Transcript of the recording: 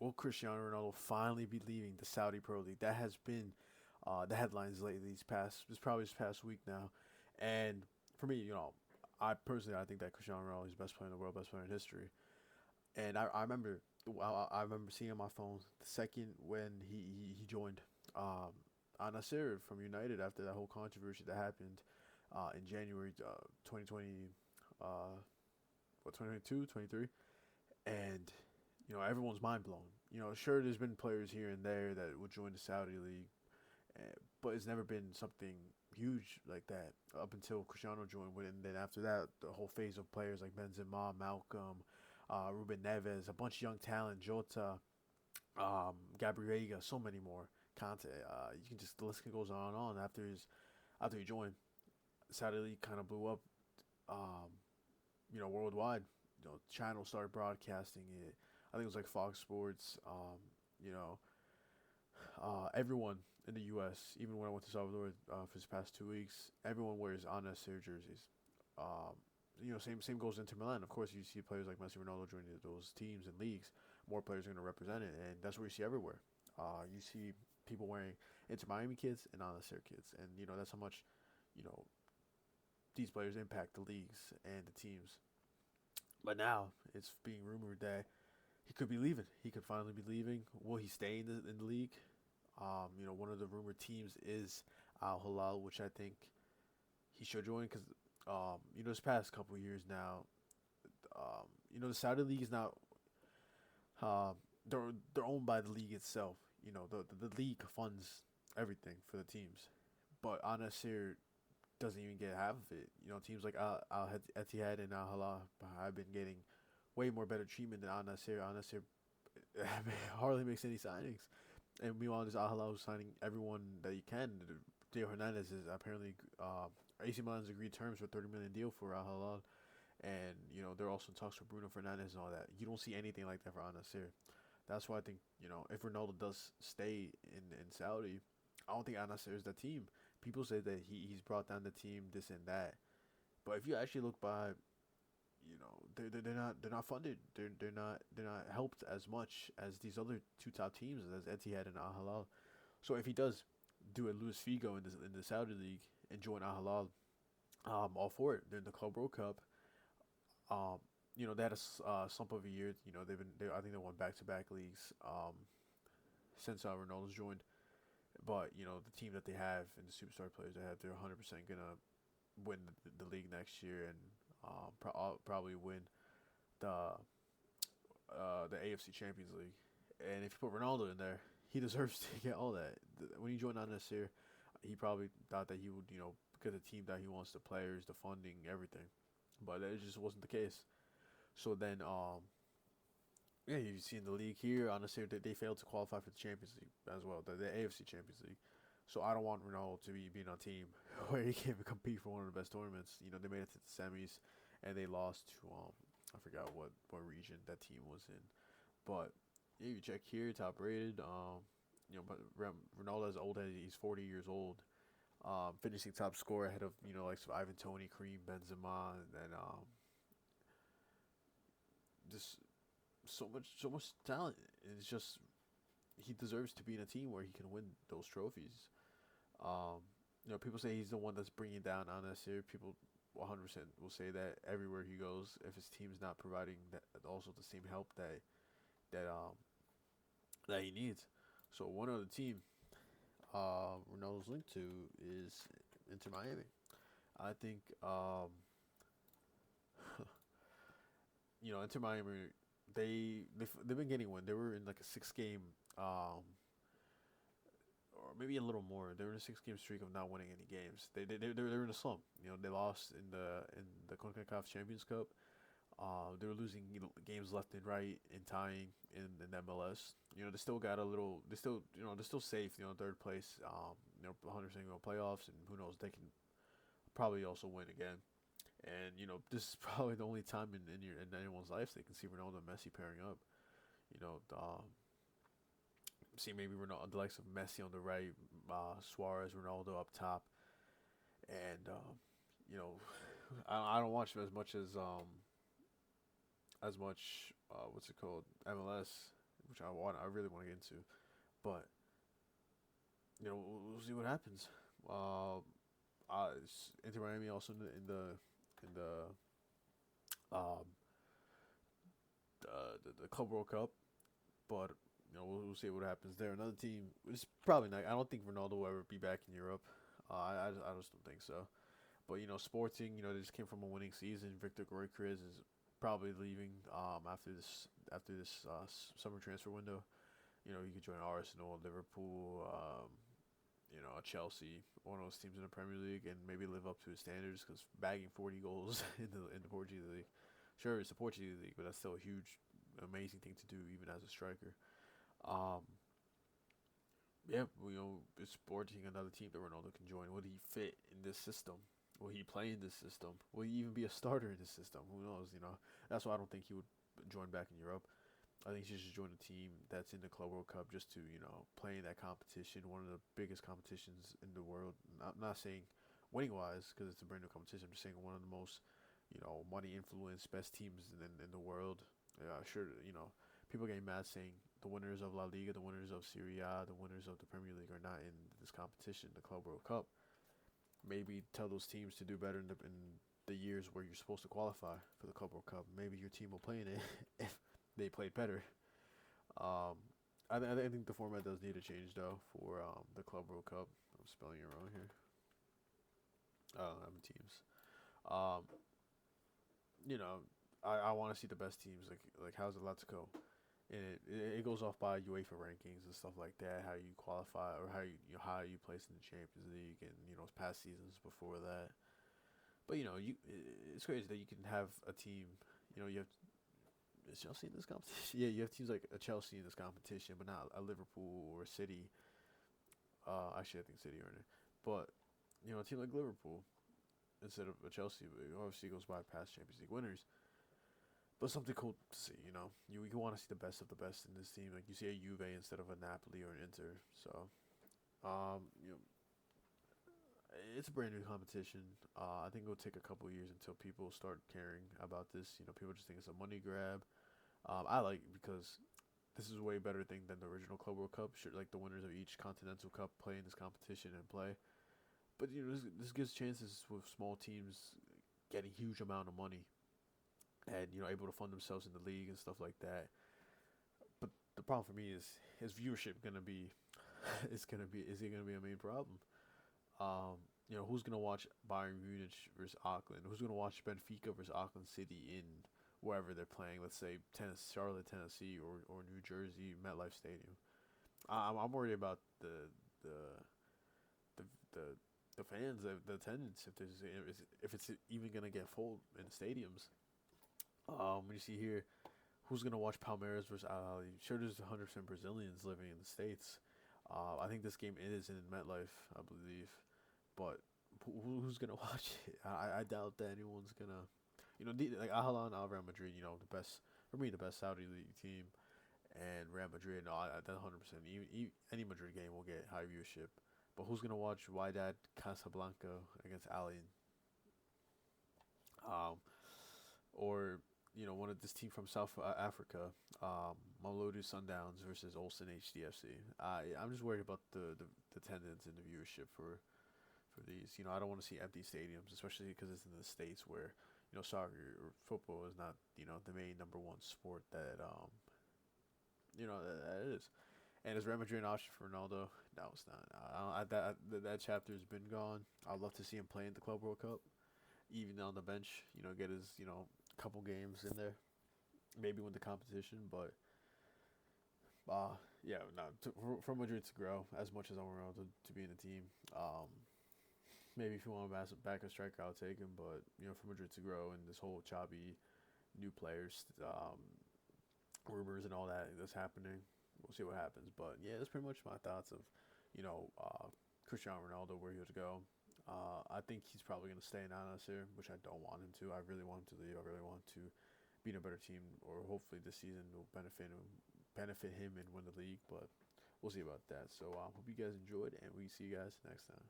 will Cristiano Ronaldo finally be leaving the Saudi Pro League? That has been the headlines lately. This past week now, and for me, I personally I think that Cristiano Ronaldo is the best player in the world, best player in history. And I remember I remember seeing on my phone the second when he joined Al Nassr from United after that whole controversy that happened in January 2020, uh, 2022, 23, and everyone's mind blown. Sure, there's been players here and there that would join the Saudi league, but it's never been something huge like that up until Cristiano joined. And then after that, the whole phase of players like Benzema, Malcolm, Ruben Neves, a bunch of young talent, Jota, Gabriega, so many more. Conte, you can just the list goes on and on. After he joined, Saudi League kind of blew up, um, worldwide. Channels started broadcasting it. I think it was like Fox Sports. You know, everyone in the U.S., even when I went to Salvador for this past 2 weeks, everyone wears Al Nassr jerseys. Um, same goes into Milan. Of course, you see players like Messi, Ronaldo joining those teams and leagues. More players are going to represent it, and that's what you see everywhere. You see people wearing Inter Miami kids and Al Nassr kids, and that's how much you know these players impact the leagues and the teams. But now it's being rumored that he could be leaving. He could finally be leaving. Will he stay in the league? One of the rumored teams is Al Hilal, which I think he should join because, this past couple of years now, the Saudi league is not. They're owned by the league itself. The league funds everything for the teams, but Al Nassr doesn't even get half of it. Teams like Al Etihad and Al Hilal have been getting way more better treatment than Al Nassr. Al Nassr hardly makes any signings. And meanwhile, this Al Hilal is signing everyone that you can. Theo Hernandez is apparently AC Milan's agreed terms for 30 million deal for Al Hilal, and they're also in talks with Bruno Fernandes and all that. You don't see anything like that for Al Nassr. That's why I think if Ronaldo does stay in Saudi, I don't think Al Nassr is the team. People say that he's brought down the team, this and that, but if you actually look by, they're not funded. They're not helped as much as these other two top teams as Etihad and Al Hilal. So if he does do a Luis Figo in the Saudi league and join Al Hilal, all for it. They're in the Club World Cup. They had a slump of a year. I think they won back to back leagues since Ronaldo's joined. But the team that they have and the superstar players they have, they're 100% gonna win the league next year and probably win the the AFC Champions League. And if you put Ronaldo in there, he deserves to get all that. When he joined on this year, he probably thought that he would, get the team that he wants, the players, the funding, everything. But it just wasn't the case. So then, yeah, you see in the league here, honestly, they failed to qualify for the Champions League as well, the AFC Champions League. So I don't want Ronaldo to be being on a team where he can't even compete for one of the best tournaments. They made it to the semis, and they lost to I forgot what region that team was in, but yeah, you check here, top rated. But Ronaldo is old. He's 40 years old. Finishing top scorer ahead of like Ivan Tony, Kareem Benzema, and just so much talent. It's just he deserves to be in a team where he can win those trophies. People say he's the one that's bringing down Al Nassr. People 100% will say that everywhere he goes, if his team's not providing that also the same help that um that he needs. So one other team Ronaldo's linked to is Inter Miami. I think Inter Miami they've been getting one. They were in like a 6 game or maybe a little more. They were in a 6 game streak of not winning any games. They were in a slump. They lost in the CONCACAF Champions Cup. They were losing games left and right and tying in MLS. They still got a little. They're still safe. Third place. 100% going playoffs, and who knows, they can probably also win again. And this is probably the only time in anyone's life they can see Ronaldo and Messi pairing up. See maybe Ronaldo, the likes of Messi on the right, Suarez, Ronaldo up top, and you know, I don't watch as much what's it called MLS which I really want to get into. But we'll see what happens. Uh, Inter Miami also in the um the Club World Cup, but we'll see what happens there. Another team, it's probably not. I don't think Ronaldo will ever be back in Europe. I just don't think so. But Sporting, they just came from a winning season. Victor Gyökeres is probably leaving after this summer transfer window. He could join Arsenal, Liverpool, Chelsea, one of those teams in the Premier League, and maybe live up to his standards. Because bagging 40 goals in the Portuguese league, sure it's the Portuguese league, but that's still a huge, amazing thing to do even as a striker. Um, yeah, it's Sporting, another team that Ronaldo can join. Would he fit in this system? Will he play in this system? Will he even be a starter in this system? Who knows? That's why I don't think he would join back in Europe. I think he should just join a team that's in the Club World Cup just to, play in that competition, one of the biggest competitions in the world. Not saying winning wise, because it's a brand new competition. I'm just saying one of the most, money influenced best teams in the world. Sure, people getting mad saying the winners of La Liga, the winners of Serie A, the winners of the Premier League are not in this competition, the Club World Cup. Maybe tell those teams to do better in the years where you're supposed to qualify for the Club World Cup. Maybe your team will play in it if they played better. Um, I think the format does need to change though for the Club World Cup. I'm spelling it wrong here. Teams. Um, you know, I want to see the best teams. Like how's it allowed to go? And it goes off by UEFA rankings and stuff like that. How you qualify or how you place in the Champions League and past seasons before that. But it's crazy that you can have a team. You have is Chelsea in this competition? Yeah, you have teams like a Chelsea in this competition, but not a Liverpool or a City. Actually, I think City are in it. But a team like Liverpool instead of a Chelsea, but obviously goes by past Champions League winners. But something cool to see, you want to see the best of the best in this team. Like you see a Juve instead of a Napoli or an Inter. So, um, you know, it's a brand new competition. I think it'll take a couple years until people start caring about this. People just think it's a money grab. I like it because this is a way better thing than the original Club World Cup. Sure, like the winners of each continental cup play in this competition and play. But this gives chances with small teams getting huge amount of money and able to fund themselves in the league and stuff like that. But the problem for me is viewership gonna be is it gonna be a main problem? Who's gonna watch Bayern Munich versus Auckland? Who's gonna watch Benfica versus Auckland City in wherever they're playing? Let's say Charlotte, Tennessee, or New Jersey, MetLife Stadium. I'm worried about the the the fans, the attendance, if it's even gonna get full in stadiums. When you see here, who's gonna watch Palmeiras versus Al Ahly? Sure, there's 100% Brazilians living in the states. I think this game is in MetLife, I believe, but who's gonna watch it? I doubt that anyone's gonna. Like Al Hilal and Al Real Madrid. The best for me, the best Saudi league team, and Real Madrid. No, that 100%. Even any Madrid game will get high viewership. But who's gonna watch Wydad Casablanca against Ali? Um, or one of this team from South Africa, Mamelodi Sundowns versus Ulsan HDFC. I'm just worried about the attendance and the viewership for these. I don't want to see empty stadiums, especially because it's in the states where soccer or football is not the main number one sport that it is. And is Real Madrid an option for Ronaldo? No, it's not. That chapter's been gone. I'd love to see him play in the Club World Cup, even on the bench. Get his couple games in there, maybe win the competition. But yeah, no. For Madrid to grow as much as I want Ronaldo to be in the team. Maybe if you want to back a striker, I'll take him. But for Madrid to grow and this whole choppy new players, rumors and all that's happening. We'll see what happens. But yeah, that's pretty much my thoughts of, Cristiano Ronaldo, where he would go. I think he's probably going to stay in Al Nassr, which I don't want him to. I really want him to leave. I really want to be in a better team, or hopefully this season will benefit him and win the league. But we'll see about that. So hope you guys enjoyed, and we see you guys next time.